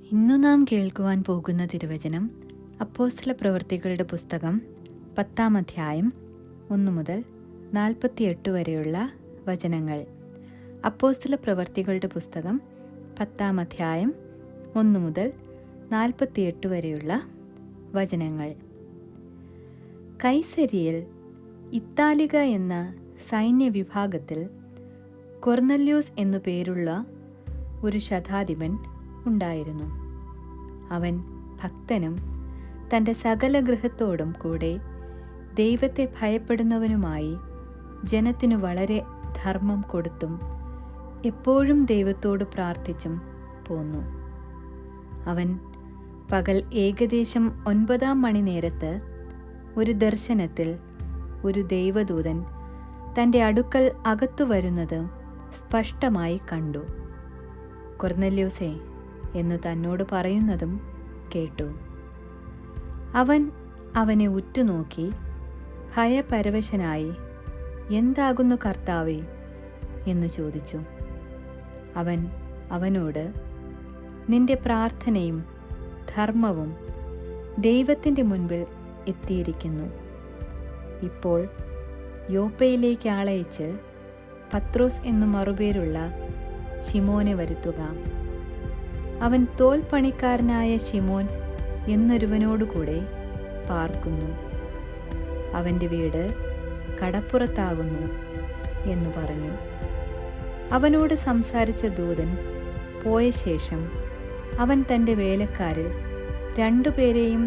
ഇന്നു നാം കേൾക്കുവാൻ പോകുന്ന തിരുവചനം അപ്പോസ്തല പ്രവൃത്തികളുടെ പുസ്തകം 10-ാം അധ്യായം 1 മുതൽ 48 വരെയുള്ള വചനങ്ങൾ. അപ്പോസ്തല പ്രവൃത്തികളുടെ പുസ്തകം 10-ാം അധ്യായം 1 മുതൽ 48 വരെയുള്ള വചനങ്ങൾ. കൈസരിയിൽ ഇത്താലിക എന്ന സൈന്യ വിഭാഗത്തിൽ കൊർന്നല്യോസ് എന്നു പേരുള്ള ഒരു ശതാധിപൻ ഉണ്ടായിരുന്നു. അവൻ ഭക്തനും തൻ്റെ സകല ഗൃഹത്തോടും കൂടെ ദൈവത്തെ ഭയപ്പെടുന്നവനുമായി ജനത്തിനു വളരെ ധർമ്മം കൊടുത്തും എപ്പോഴും ദൈവത്തോട് പ്രാർത്ഥിച്ചും പോന്നു. അവൻ പകൽ ഏകദേശം 9-ാം മണി നേരത്ത് ഒരു ദർശനത്തിൽ ഒരു ദൈവദൂതൻ തൻ്റെ അടുക്കൽ അകത്തു വരുന്നത് സ്പഷ്ടമായി കണ്ടു. കൊർന്നല്യോസേ എന്നു തന്നോട് പറയുന്നതും കേട്ടു. അവൻ അവനെ ഉറ്റുനോക്കി ഭയപരവശനായി, എന്താകുന്നു കർത്താവേ എന്നു ചോദിച്ചു. അവൻ അവനോട്, നിന്റെ പ്രാർത്ഥനയും ധർമ്മവും ദൈവത്തിൻ്റെ മുൻപിൽ എത്തിയിരിക്കുന്നു. ഇപ്പോൾ യോപ്പയിലേക്ക് ആളയച്ച് പത്രോസ് എന്നു മറുപേരുള്ള ശിമോനെ വരുത്തുക. അവൻ തോൽ പണിക്കാരനായ ശിമോൻ എന്നൊരുവനോടുകൂടെ പാർക്കുന്നു. അവൻ്റെ വീട് കടപ്പുറത്താകുന്നു എന്നു പറഞ്ഞു. അവനോട് സംസാരിച്ച ദൂതൻ പോയ ശേഷം അവൻ തൻ്റെ വേലക്കാരിൽ 2 പേരെയും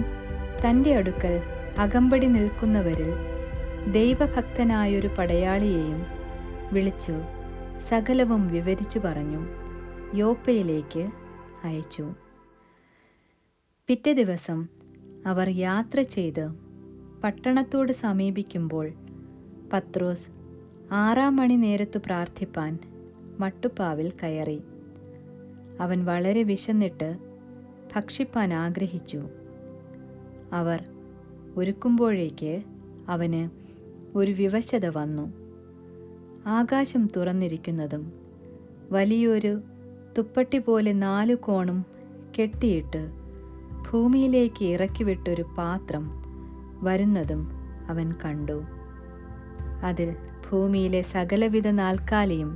തൻ്റെ അടുക്കൽ അകമ്പടി നിൽക്കുന്നവരിൽ ദൈവഭക്തനായൊരു പടയാളിയെയും വിളിച്ചു സകലവും വിവരിച്ചു പറഞ്ഞു യോപ്പയിലേക്ക് അയച്ചു. പിറ്റേ ദിവസം അവർ യാത്ര ചെയ്ത് പട്ടണത്തോട് സമീപിക്കുമ്പോൾ പത്രോസ് 6-ാം മണി നേരത്തു പ്രാർത്ഥിപ്പാൻ മട്ടുപ്പാവിൽ കയറി. അവൻ വളരെ വിശന്നിട്ട് ഭക്ഷിപ്പാൻ ആഗ്രഹിച്ചു. അവർ ഒരുക്കുമ്പോഴേക്ക് അവന് ഒരു വിവശത വന്നു. ആകാശം തുറന്നിരിക്കുന്നതും വലിയൊരു തുപ്പട്ടി പോലെ 4 കോണും കെട്ടിയിട്ട് ഭൂമിയിലേക്ക് ഇറക്കിവിട്ടൊരു പാത്രം വരുന്നതും അവൻ കണ്ടു. അതിൽ ഭൂമിയിലെ സകലവിധ നാൽക്കാലിയും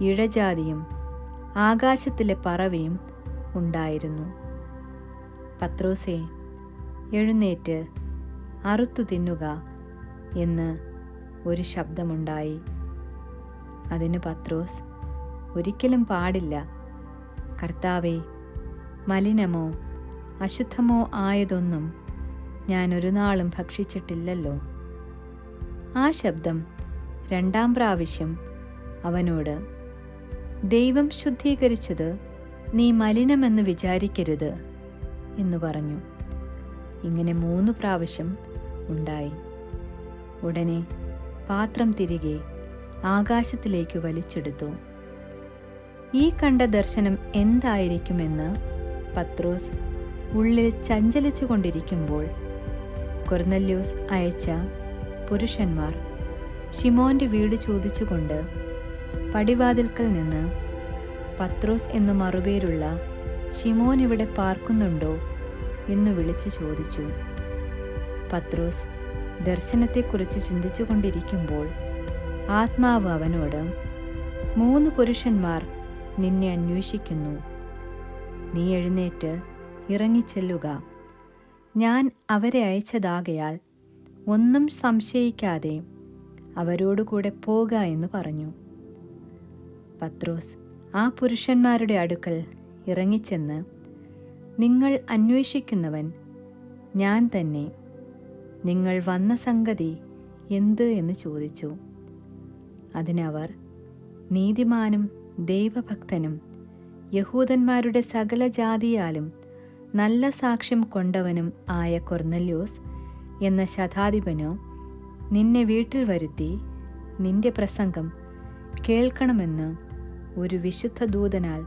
ഇഴജാതിയും ആകാശത്തിലെ പറവയും ഉണ്ടായിരുന്നു. പത്രോസേ, എഴുന്നേറ്റ് അറുത്തു തിന്നുക എന്ന് ഒരു ശബ്ദമുണ്ടായി. അതിന് പത്രോസ്, ഒരിക്കലും പാടില്ല കർത്താവേ, മലിനമോ അശുദ്ധമോ ആയതൊന്നും ഞാൻ ഒരു നാളും ഭക്ഷിച്ചിട്ടില്ലല്ലോ. ആ ശബ്ദം 2-ാം പ്രാവശ്യം അവനോട്, ദൈവം ശുദ്ധീകരിച്ചത് നീ മലിനമെന്ന് വിചാരിക്കരുത് എന്നു പറഞ്ഞു. ഇങ്ങനെ 3 പ്രാവശ്യം ഉണ്ടായി. ഉടനെ പാത്രം തിരികെ ആകാശത്തിലേക്ക് വലിച്ചെടുത്തു. ഈ കണ്ട ദർശനം എന്തായിരിക്കുമെന്ന് പത്രോസ് ഉള്ളിൽ ചഞ്ചലിച്ചു കൊണ്ടിരിക്കുമ്പോൾ കൊർന്നല്യോസ് അയച്ച പുരുഷന്മാർ ശിമോന്റെ വീട് ചോദിച്ചുകൊണ്ട് പടിവാതിൽക്കൽ നിന്ന്, പത്രോസ് എന്നു മറുപേരുള്ള ശിമോൻ ഇവിടെ പാർക്കുന്നുണ്ടോ എന്നു വിളിച്ചു ചോദിച്ചു. പത്രോസ് ദർശനത്തെക്കുറിച്ച് ചിന്തിച്ചു കൊണ്ടിരിക്കുമ്പോൾ ആത്മാവ് അവനോട്, 3 പുരുഷന്മാർ നിന്നെ അന്വേഷിക്കുന്നു. നീ എഴുന്നേറ്റ് ഇറങ്ങിച്ചെല്ലുക. ഞാൻ അവരെ അയച്ചതാകയാൽ ഒന്നും സംശയിക്കാതെ അവരോടുകൂടെ പോക എന്ന് പറഞ്ഞു. പത്രോസ് ആ പുരുഷന്മാരുടെ അടുക്കൽ ഇറങ്ങിച്ചെന്ന്, നിങ്ങൾ അന്വേഷിക്കുന്നവൻ ഞാൻ തന്നെ. നിങ്ങൾ വന്ന സംഗതി എന്ത് എന്ന് ചോദിച്ചു. അതിനവർ, നീതിമാനും ദൈവഭക്തനും യഹൂദന്മാരുടെ സകല ജാതിയാലും നല്ല സാക്ഷ്യം കൊണ്ടവനും ആയ കൊർന്നല്യോസ് എന്ന ശതാധിപനോ നിന്നെ വീട്ടിൽ വരുത്തി നിന്റെ പ്രസംഗം കേൾക്കണമെന്ന് ഒരു വിശുദ്ധ ദൂതനാൽ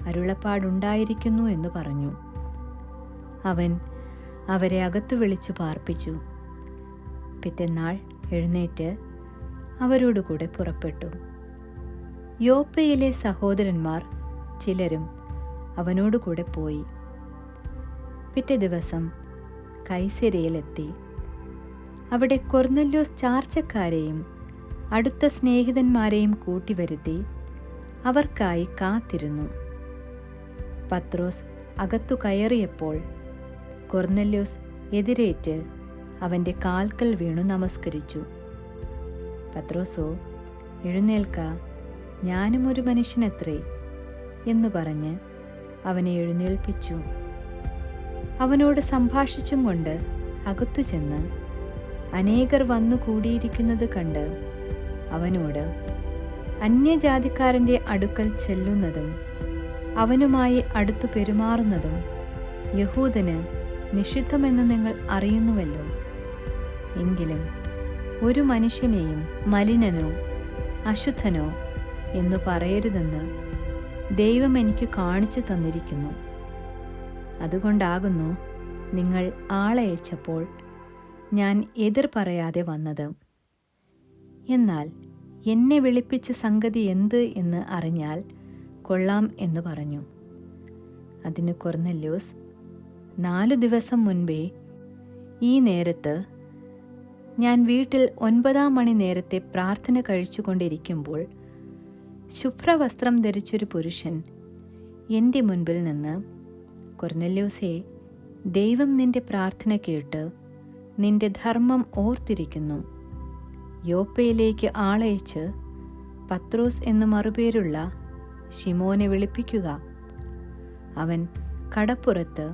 അരുളപ്പാടുണ്ടായിരിക്കുന്നു എന്ന് പറഞ്ഞു. അവൻ അവരെ അകത്തു വിളിച്ചു പാർപ്പിച്ചു. പിറ്റെന്നാൾ എഴുന്നേറ്റ് അവരോടുകൂടെ പുറപ്പെട്ടു. യോപ്പയിലെ സഹോദരന്മാർ ചിലരും അവനോടുകൂടെ പോയി. പിറ്റേ ദിവസം കൈസര്യയിലെത്തി. അവിടെ കൊർന്നല്യോസ് ചാർച്ചക്കാരെയും അടുത്ത സ്നേഹിതന്മാരെയും കൂട്ടിവരുത്തി അവർക്കായി കാത്തിരുന്നു. പത്രോസ് അകത്തു കയറിയപ്പോൾ കൊർന്നല്യോസ് എതിരേറ്റ് അവൻ്റെ കാൽക്കൽ വീണു നമസ്കരിച്ചു. പത്രോസോ, എഴുന്നേൽക്ക, ഞാനും ഒരു മനുഷ്യനത്രേ എന്നു പറഞ്ഞ് അവനെ എഴുന്നേൽപ്പിച്ചു. അവനോട് സംഭാഷിച്ചും കൊണ്ട് അകത്തു ചെന്ന് അനേകർ വന്നു കൂടിയിരിക്കുന്നത് കണ്ട് അവനോട് അന്യജാതിക്കാരൻ്റെ അടുക്കൽ ചെല്ലുന്നതും അവനുമായി അടുത്തു പെരുമാറുന്നതും യഹൂദന് നിഷിദ്ധമെന്ന് നിങ്ങൾ അറിയുന്നുവല്ലോ. എങ്കിലും ഒരു മനുഷ്യനെയും മലിനനോ അശുദ്ധനോ എന്നു പറയരുതെന്ന് ദൈവം എനിക്ക് കാണിച്ചു തന്നിരിക്കുന്നു. അതുകൊണ്ടാകുന്നു നിങ്ങൾ ആളയച്ചപ്പോൾ ഞാൻ എതിർ പറയാതെ വന്നത്. എന്നാൽ എന്നെ വിളിപ്പിച്ച സംഗതി എന്ത് എന്ന് അറിഞ്ഞാൽ കൊള്ളാം എന്ന് പറഞ്ഞു. അതിന് കൊർന്നല്യോസ്, 4 ദിവസം മുൻപേ ഈ നേരത്ത് ഞാൻ വീട്ടിൽ 9-ാം മണി നേരത്തെ പ്രാർത്ഥന കഴിച്ചുകൊണ്ടിരിക്കുമ്പോൾ ശുഭ്രവസ്ത്രം ധരിച്ചൊരു പുരുഷൻ എൻ്റെ മുൻപിൽ നിന്ന്, കൊർന്നല്യോസേ, ദൈവം നിന്റെ പ്രാർത്ഥന കേട്ട് നിന്റെ ധർമ്മം ഓർത്തിരിക്കുന്നു. യോപ്പയിലേക്ക് ആളയച്ച് പത്രോസ് എന്നു മറുപേരുള്ള ശിമോനെ വിളിപ്പിക്കുക. അവൻ കടപ്പുറത്ത്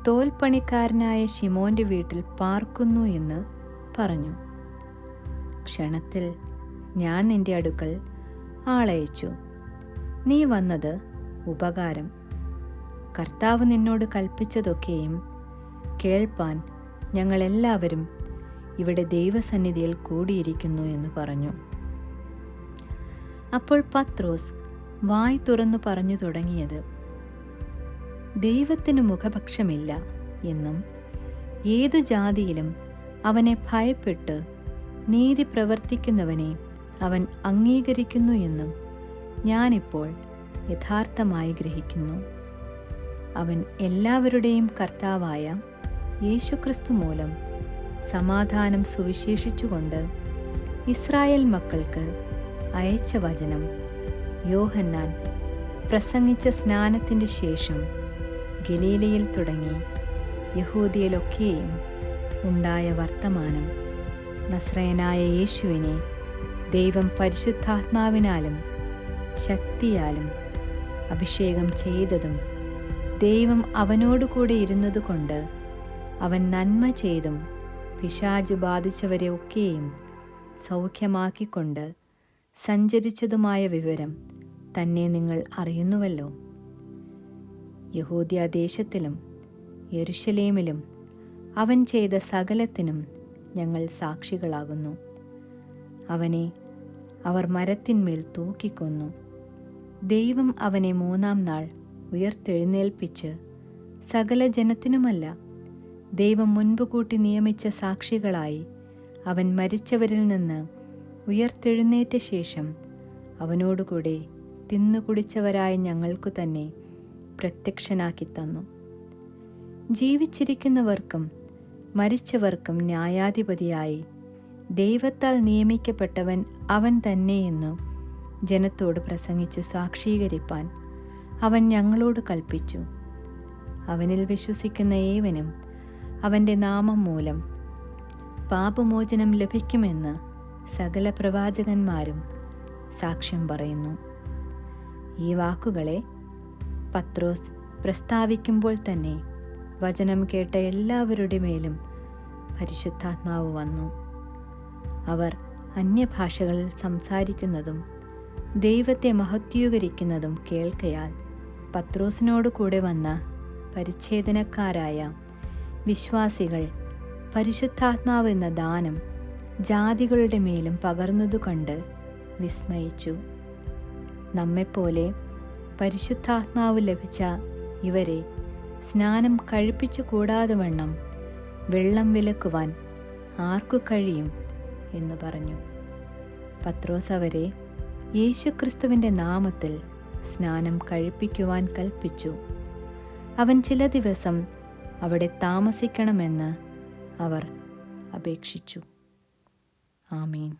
തോൽപ്പണിക്കാരനായ ശിമോന്റെ വീട്ടിൽ പാർക്കുന്നു എന്ന് പറഞ്ഞു. ക്ഷണത്തിൽ ഞാൻ നിന്റെ അടുക്കൽ ആളയച്ചു. നീ വന്നത് ഉപകാരം. കർത്താവ് നിന്നോട് കൽപ്പിച്ചതൊക്കെയും കേൾപ്പാൻ ഞങ്ങളെല്ലാവരും ഇവിടെ ദൈവസന്നിധിയിൽ കൂടിയിരിക്കുന്നു എന്ന് പറഞ്ഞു. അപ്പോൾ പത്രോസ് വായ് തുറന്നു പറഞ്ഞു തുടങ്ങിയത്, ദൈവത്തിനു മുഖപക്ഷമില്ല എന്നും ഏതു ജാതിയിലും അവനെ ഭയപ്പെട്ട് നീതി പ്രവർത്തിക്കുന്നവനെ അവൻ അംഗീകരിക്കുന്നു എന്നും ഞാനിപ്പോൾ യഥാർത്ഥമായി ഗ്രഹിക്കുന്നു. അവൻ എല്ലാവരുടെയും കർത്താവായ യേശുക്രിസ്തു മൂലം സമാധാനം സുവിശേഷിച്ചുകൊണ്ട് ഇസ്രായേൽ മക്കൾക്ക് അയച്ച വചനം യോഹന്നാൻ പ്രസംഗിച്ച സ്നാനത്തിൻ്റെ ശേഷം ഗലീലയിൽ തുടങ്ങി യഹൂദിയയിലൊക്കെയും ഉണ്ടായ വർത്തമാനം, നസ്രയനായ യേശുവിനെ ദൈവം പരിശുദ്ധാത്മാവിനാലും ശക്തിയാലും അഭിഷേകം ചെയ്തതും ദൈവം അവനോടുകൂടെ ഇരുന്നതുകൊണ്ട് അവൻ നന്മ ചെയ്തും പിശാചു ബാധിച്ചവരെ ഒക്കെയും സൗഖ്യമാക്കിക്കൊണ്ട് സഞ്ചരിച്ചതുമായ വിവരം തന്നെ നിങ്ങൾ അറിയുന്നുവല്ലോ. യഹൂദ്യദേശത്തിലും യെരുശലേമിലും അവൻ ചെയ്ത സകലത്തിനും ഞങ്ങൾ സാക്ഷികളാകുന്നു. അവനെ അവർ മരത്തിന്മേൽ തൂക്കിക്കൊന്നു. ദൈവം അവനെ 3-ാം നാൾ ഉയർത്തെഴുന്നേൽപ്പിച്ച് സകല ജനത്തിനുമല്ല, ദൈവം മുൻപ് കൂട്ടി നിയമിച്ച സാക്ഷികളായി അവൻ മരിച്ചവരിൽ നിന്ന് ഉയർത്തെഴുന്നേറ്റ ശേഷം അവനോടുകൂടെ തിന്നുകുടിച്ചവരായ ഞങ്ങൾക്കു തന്നെ പ്രത്യക്ഷനാക്കി തന്നു. ജീവിച്ചിരിക്കുന്നവർക്കും മരിച്ചവർക്കും ന്യായാധിപതിയായി ദൈവത്താൽ നിയമിക്കപ്പെട്ടവൻ അവൻ തന്നെയെന്നു ജനത്തോട് പ്രസംഗിച്ചു സാക്ഷീകരിപ്പാൻ അവൻ ഞങ്ങളോട് കൽപ്പിച്ചു. അവനിൽ വിശ്വസിക്കുന്ന ഏവനും അവൻ്റെ നാമം മൂലം പാപമോചനം ലഭിക്കുമെന്ന് സകല പ്രവാചകന്മാരും സാക്ഷ്യം പറയുന്നു. ഈ വാക്കുകളെ പത്രോസ് പ്രസ്താവിക്കുമ്പോൾ തന്നെ വചനം കേട്ട എല്ലാവരുടെ മേലും പരിശുദ്ധാത്മാവ് വന്നു. അവർ അന്യഭാഷകളിൽ സംസാരിക്കുന്നതും ദൈവത്തെ മഹത്വീകരിക്കുന്നതും കേൾക്കയാൽ പത്രോസിനോട് കൂടെ വന്ന പരിച്ഛേദനക്കാരായ വിശ്വാസികൾ പരിശുദ്ധാത്മാവ് എന്ന ദാനം ജാതികളുടെ മേലും പകർന്നതു കണ്ട് വിസ്മയിച്ചു. നമ്മെപ്പോലെ പരിശുദ്ധാത്മാവ് ലഭിച്ച ഇവരെ സ്നാനം കഴിപ്പിച്ചു കൂടാതെ വണ്ണം വെള്ളം വിലക്കുവാൻ ആർക്കു കഴിയും എന്ന് പറഞ്ഞു. പത്രോസ് അവരെ യേശുക്രിസ്തുവിൻ്റെ നാമത്തിൽ സ്നാനം കഴിപ്പിക്കുവാൻ കൽപ്പിച്ചു. അവൻ ചില ദിവസം അവിടെ താമസിക്കണമെന്ന് അവർ അപേക്ഷിച്ചു. ആമേൻ.